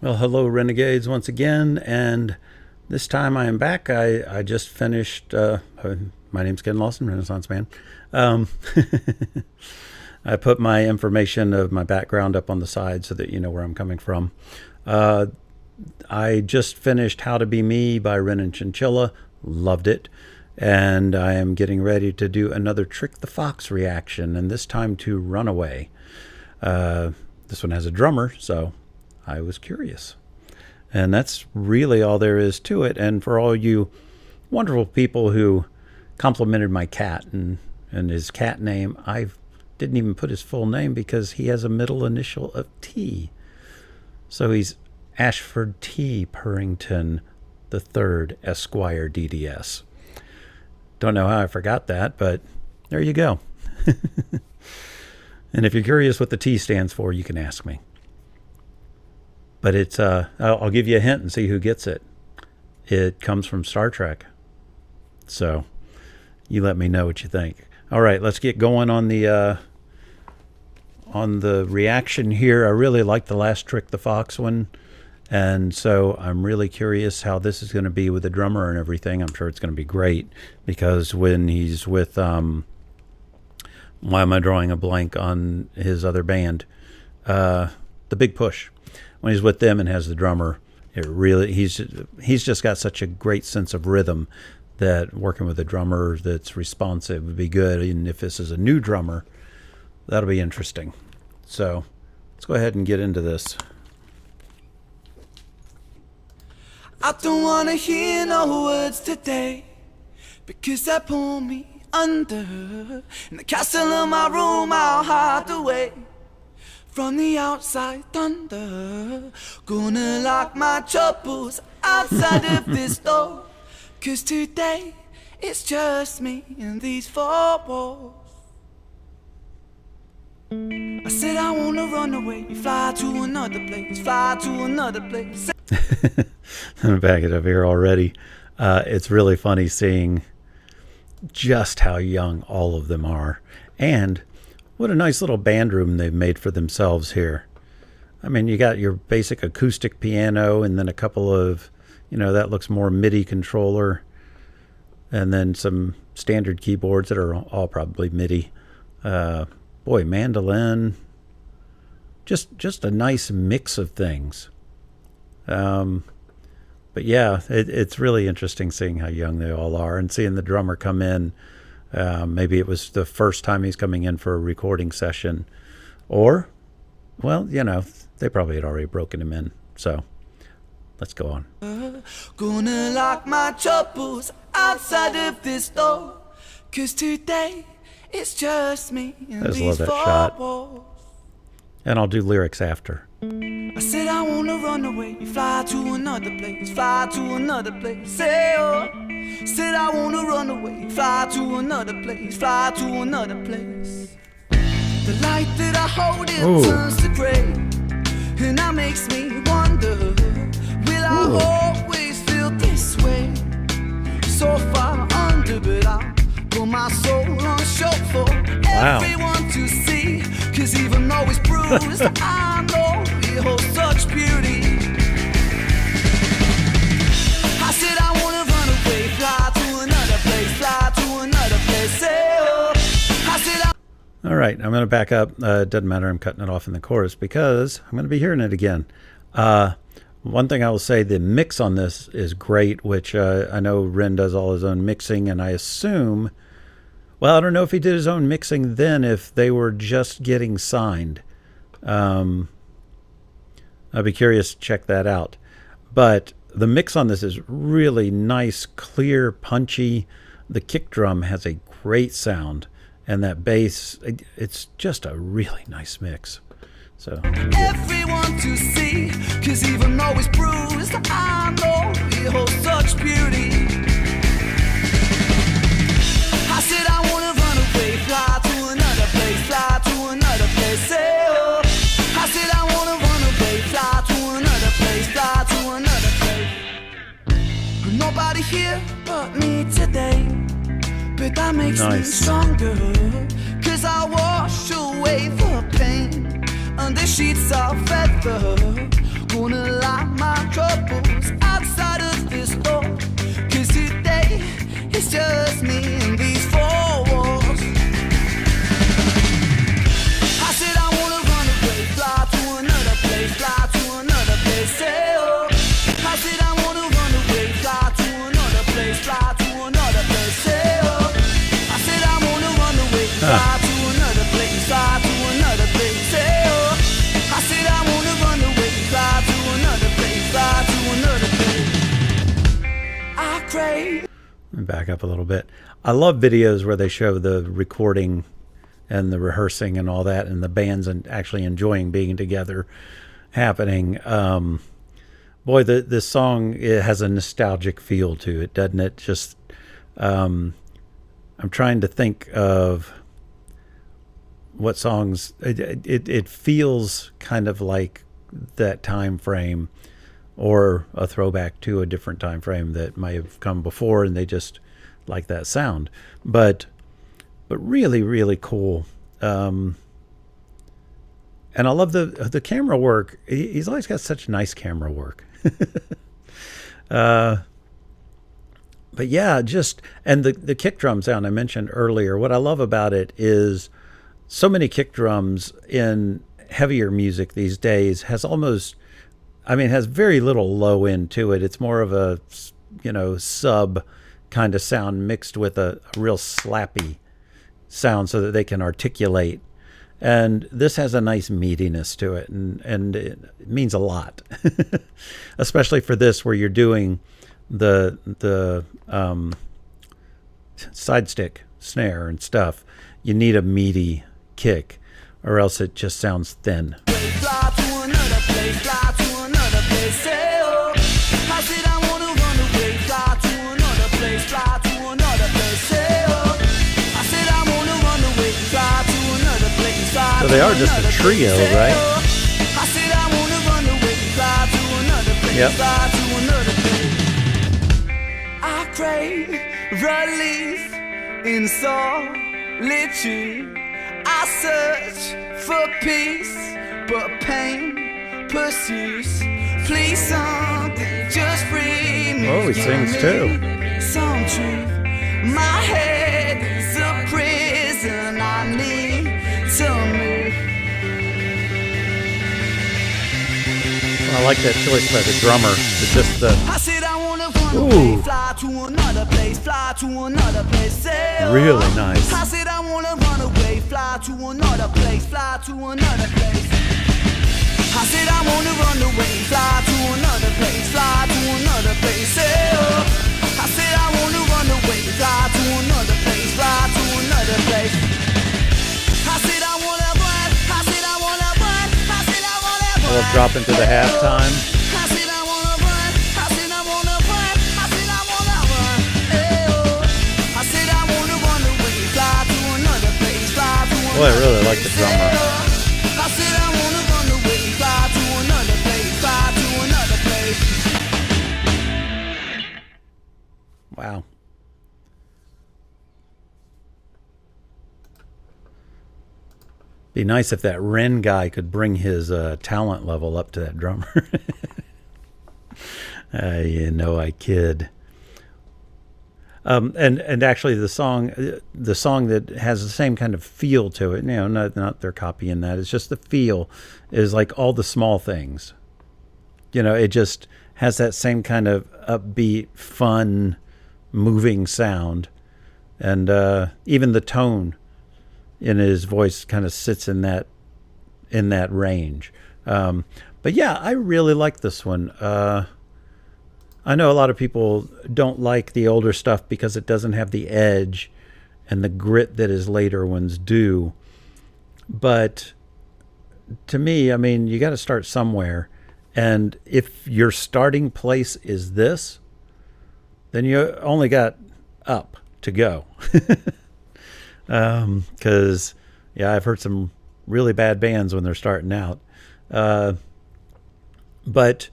Well, hello, Renegades, once again, and this time I am back. I just finished. My name's Ken Lawson, Renaissance Man. I put my information of my background up on the side so that you know where I'm coming from. I just finished How to Be Me by Ren and Chinchilla. Loved it. And I am getting ready to do another Trick the Fox reaction, and this time to Runaway. This one has a drummer, so I was curious. And that's really all there is to it. And for all you wonderful people who complimented my cat and his cat name, I didn't even put his full name because he has a middle initial of T. So he's Ashford T. Purrington III, Esquire, DDS. Don't know how I forgot that, but there you go. And if you're curious what the T stands for, you can ask me. But it's I'll give you a hint and see who gets it. It comes from Star Trek. So you let me know what you think. All right, let's get going on the reaction here. I really like the last Trick the Fox one. And so I'm really curious how this is going to be with the drummer and everything. I'm sure it's going to be great because when he's with why am I drawing a blank on his other band? The Big Push. When he's with them and has the drummer, it really he's just got such a great sense of rhythm that working with a drummer that's responsive would be good. And if this is a new drummer, that'll be interesting. So let's go ahead and get into this. I don't wanna hear no words today, because they pull me under. In the castle of my room I'll hide away from the outside thunder. Gonna lock my troubles outside of this door, cause today it's just me and these four walls. I said I wanna run away, fly to another place, fly to another place. I'm back it up here already. It's really funny seeing just how young all of them are. And what a nice little band room they've made for themselves here. I mean, you got your basic acoustic piano and then a couple of, that looks more MIDI controller. And then some standard keyboards that are all probably MIDI. Boy, mandolin. Just a nice mix of things. But yeah, it's really interesting seeing how young they all are and seeing the drummer come in. Maybe it was the first time he's coming in for a recording session, or, well, they probably had already broken him in. So let's go on. Gonna lock my troubles outside of this door, cause today it's just me and these four walls. And I'll do lyrics after. I said I wanna run away, fly to another place, fly to another place. Say oh. Said I wanna run away, fly to another place, fly to another place. The light that I hold it turns to gray, and that makes me wonder, will I always feel this way? So far under, but I put my soul on show for everyone to see. Cause even though it's bruised, I know it holds such beauty. I said I wanna run away, fly to another place, fly to another place. Say oh. I said all right, I'm going to back up. It doesn't matter, I'm cutting it off in the chorus because I'm going to be hearing it again. One thing I will say, the mix on this is great, which I know Ren does all his own mixing, and I assume, well, I don't know if he did his own mixing then, if they were just getting signed. I'd be curious to check that out. But the mix on this is really nice, clear, punchy. The kick drum has a great sound, and that bass, it's just a really nice mix. So everyone to see, cause even though it's bruised, I know it holds such beauty. I said I wanna run away, fly to another place, fly to another place. Say oh. I said I wanna run away, fly to another place, fly to another place. Nobody here but me today, but that makes me stronger, cause I wash away the pain under sheets of feather. Gonna lie crave. Let me back up a little bit. I love videos where they show the recording and the rehearsing and all that, and the bands and actually enjoying being together happening. Boy, this song, it has a nostalgic feel to it, doesn't it? Just, I'm trying to think of what songs. It feels kind of like that time frame, or a throwback to a different time frame that might have come before, and they just like that sound. But really, really cool. And I love the camera work. He's always got such nice camera work. But yeah, just, and the kick drum sound I mentioned earlier, what I love about it is so many kick drums in heavier music these days has very little low end to it. It's more of a, sub kind of sound mixed with a real slappy sound so that they can articulate. And this has a nice meatiness to it, and it means a lot, especially for this where you're doing the side stick snare and stuff. You need a meaty kick, or else it just sounds thin. Fly to another place, fly to another place, say oh. I said I wanna run away, fly to another place, fly to another place, say oh. I said I wanna run away, fly to another place, fly. So they are just a trio, right? I said I wanna run away, fly to another place, fly to another place. I crave relief in solitude. I search for peace, but pain pursues. Please, something just free me. Oh, he sings too. Some truth. My head is a prison. I need to move. I like that choice by the drummer. It's just the I said I wanna run away, fly to another place, fly to another place. Say, oh. Really nice. I said I wanna run away, fly to another place, fly to another place. I said I wanna run away, fly to another place, fly to another place. Say, oh. I said I wanna run away, fly to another place, fly to another place. I said I wanna run, I said I wanna run, I said I wanna run. we'll drop into the halftime. I said I wanna run, I said I wanna run, I said I wanna run. Hey, oh. I said I wanna run away, fly to another place, fly to another place. Boy, I really like the drummer. I said I wanna run away, fly to another place, fly to another place. Wow. Be nice if that Ren guy could bring his talent level up to that drummer. I kid. And actually the song that has the same kind of feel to it, not they're copying that. It's just the feel is like All the Small Things. It just has that same kind of upbeat, fun, moving sound, and even the tone in his voice kind of sits in that range. But yeah, I really like this one. I know a lot of people don't like the older stuff because it doesn't have the edge and the grit that his later ones do. But to me, you got to start somewhere. And if your starting place is this, then you only got up to go. Because, I've heard some really bad bands when they're starting out. But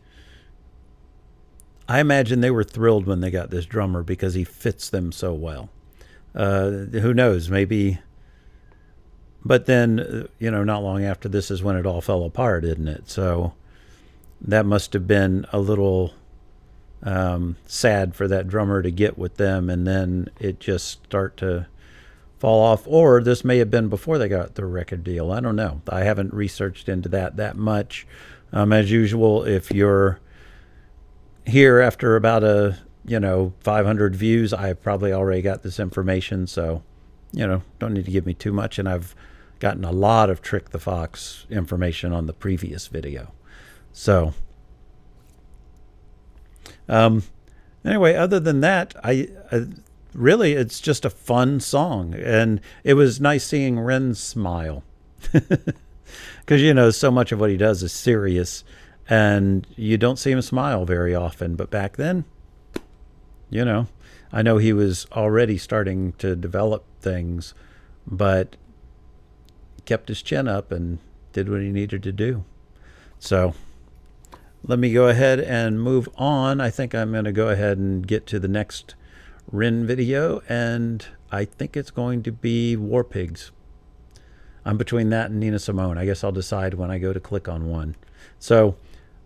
I imagine they were thrilled when they got this drummer because he fits them so well. Who knows, maybe. But then, not long after this is when it all fell apart, isn't it? So that must have been a little sad for that drummer to get with them and then it just start to fall off. Or this may have been before they got the record deal. I don't know. I haven't researched into that much. As usual, if you're here after about 500 views, I've probably already got this information, so don't need to give me too much, and I've gotten a lot of Trick the Fox information on the previous video. So Anyway, other than that, I really, it's just a fun song. And it was nice seeing Ren smile. Because, so much of what he does is serious. And you don't see him smile very often. But back then, I know he was already starting to develop things, but kept his chin up and did what he needed to do. So let me go ahead and move on. I think I'm going to go ahead and get to the next Ren video, and I think it's going to be War Pigs. I'm between that and Nina Simone. I guess I'll decide when I go to click on one. So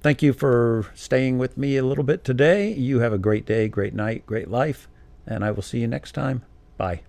thank you for staying with me a little bit today. You have a great day, great night, great life, and I will see you next time. Bye.